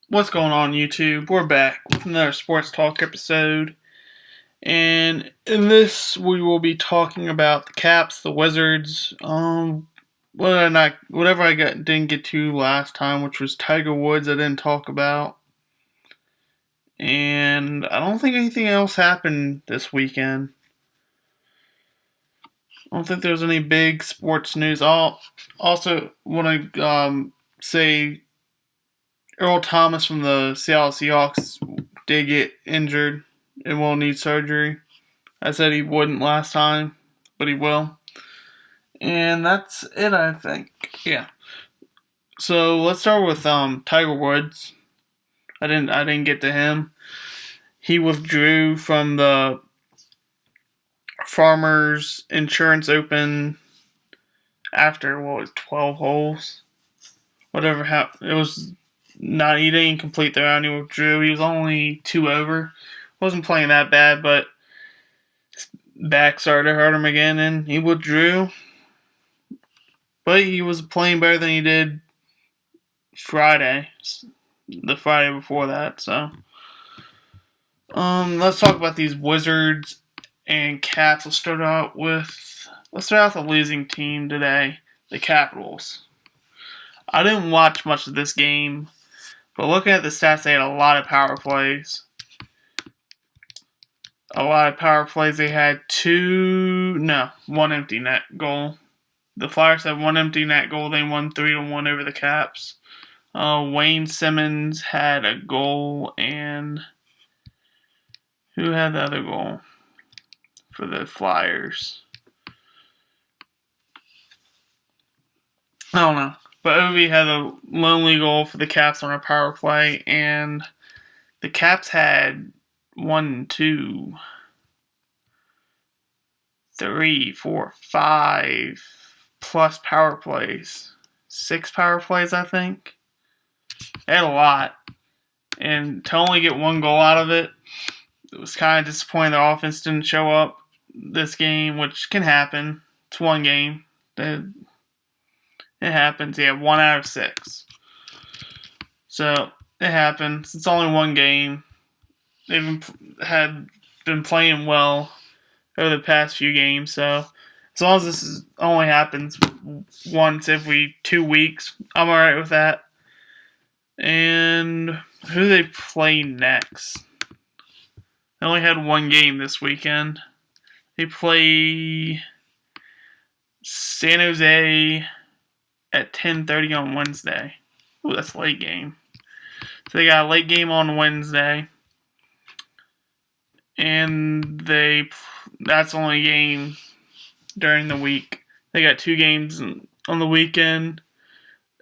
What's going on, YouTube? We're back with another sports talk episode, and in this we will be talking about the Caps, the Wizards, whatever I didn't get to last time, which was Tiger Woods. I didn't talk about, and I don't think anything else happened this weekend. I don't think there was any big sports news. I'll also want to say Earl Thomas from the Seattle Seahawks did get injured and will need surgery. I said he wouldn't last time, but he will. And that's it, I think. Yeah. So let's start with Tiger Woods. I didn't get to him. He withdrew from the Farmers Insurance Open after 12 holes. Whatever happened, it was not. He didn't complete the round. He withdrew. He was only 2 over. Wasn't playing that bad, but his back started to hurt him again, and he withdrew. But he was playing better than he did Friday, the Friday before that. So, let's talk about these Wizards and Caps. Let's start out with the losing team today, the Capitals. I didn't watch much of this game, but looking at the stats, they had a lot of power plays. They had one empty net goal. The Flyers had one empty net goal. They won 3-1 over the Caps. Wayne Simmons had a goal, and who had the other goal for the Flyers? I don't know. But Ovi had a lonely goal for the Caps on a power play, and the Caps had 1, 2, 3, 4, 5 plus power plays. 6 power plays, I think. They had a lot. And to only get 1 goal out of it, it was kind of disappointing. The offense didn't show up this game, which can happen. It's one game. It happens. Yeah, 1 out of 6. So, it happens. It's only one game. They've been playing well over the past few games, so as long as only happens once every 2 weeks, I'm alright with that. And who do they play next? They only had 1 game this weekend. They play San Jose at 10:30 on Wednesday. Ooh, that's a late game. So they got a late game on Wednesday. And that's the only game during the week. They got 2 games on the weekend.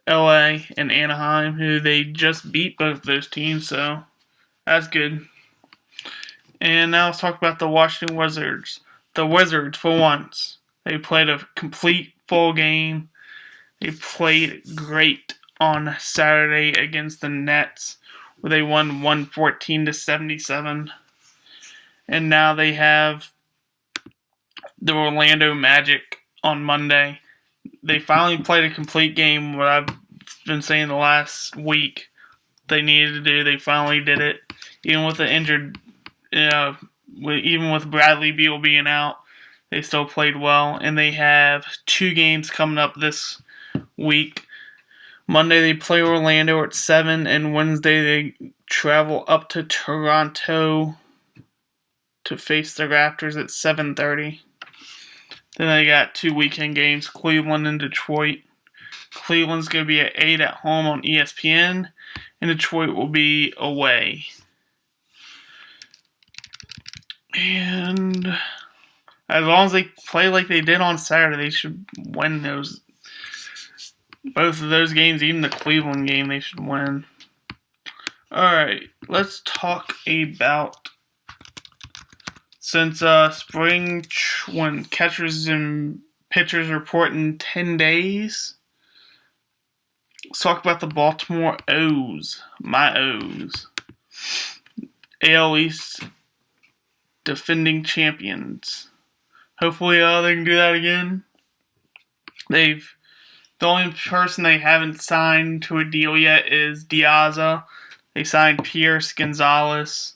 LA and Anaheim, who they just beat both those teams, so that's good. And now let's talk about the Washington Wizards. The Wizards, for once, they played a complete full game. They played great on Saturday against the Nets, where they won 114-77. And now they have the Orlando Magic on Monday. They finally played a complete game, what I've been saying the last week they needed to do. They finally did it. Even with the injured, even with Bradley Beal being out, they still played well. And they have 2 games coming up this week. Monday they play Orlando at 7, and Wednesday they travel up to Toronto to face the Raptors at 7:30. Then they got 2 weekend games, Cleveland and Detroit. Cleveland's going to be at 8 at home on ESPN, and Detroit will be away. And as long as they play like they did on Saturday, they should win both of those games, even the Cleveland game, they should win. Alright, let's talk about since spring, when catchers and pitchers report in 10 days, let's talk about the Baltimore O's. My O's. AL East defending champions. Hopefully they can do that again. The only person they haven't signed to a deal yet is Diaz. They signed Pierce, Gonzalez.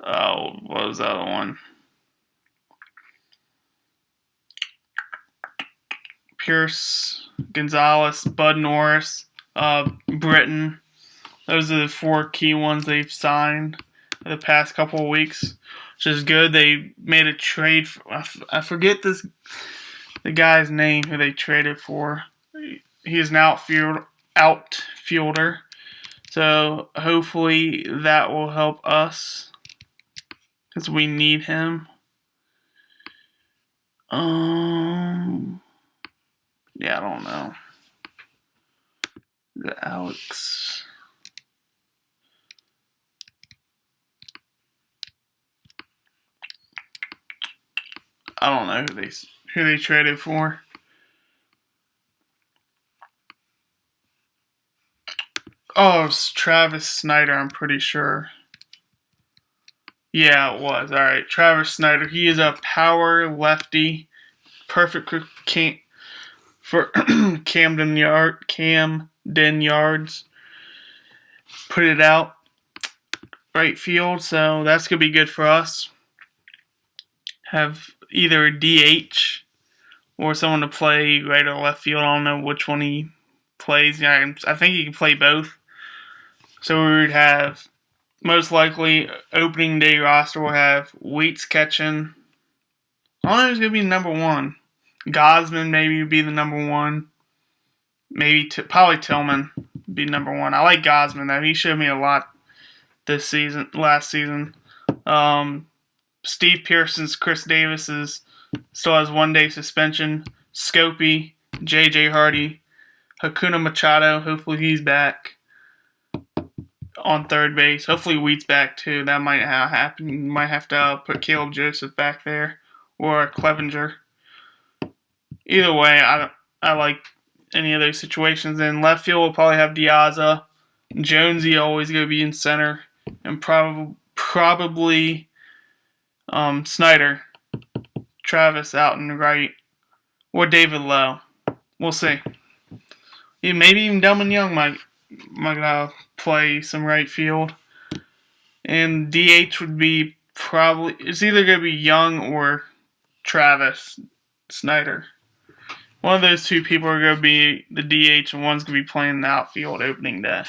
Oh, what was the other one? Pierce, Gonzalez, Bud Norris, Britton. Those are the 4 key ones they've signed in the past couple of weeks, which is good. They made a trade. I forget the guy's name who they traded for. He is an outfielder. So hopefully that will help us because we need him. Yeah, I don't know. Alex. I don't know who they traded for. Oh, it was Travis Snyder, I'm pretty sure. Yeah, it was. All right, Travis Snyder. He is a power lefty, perfect for Camden Yards. Put it out right field, so that's gonna be good for us. Have either a DH or someone to play right or left field. I don't know which one he plays. Yeah, I think he can play both. So we would have most likely opening day roster. We'll have WIZ catching. I don't know who's gonna be number 1. Gosman maybe would be the number 1. Maybe probably Tillman would be number 1. I like Gosman though. He showed me a lot last season. Steve Pearson's Chris Davis still has 1-day suspension. Scopey, J.J. Hardy, Hakuna Machado. Hopefully he's back on third base. Hopefully Wheat's back too. That might happen. You might have to put Caleb Joseph back there or Clevenger. Either way, I like any of those situations. In left field, we'll probably have Diaza. Jonesy always going to be in center. And probably Snyder. Travis out in the right. Or David Lowe. We'll see. Maybe even Delman Young might play some right field. And DH would be it's either going to be Young or Travis Snyder. One of those 2 people are going to be the DH and one's going to be playing the outfield opening day.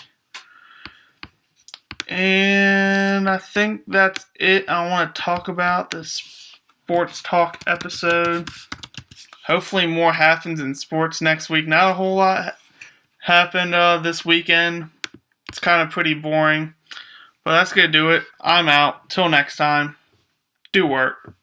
And I think that's it I want to talk about this sports talk episode. Hopefully more happens in sports next week. Not a whole lot happened this weekend. It's kind of pretty boring. But that's going to do it. I'm out. Till next time. Do work.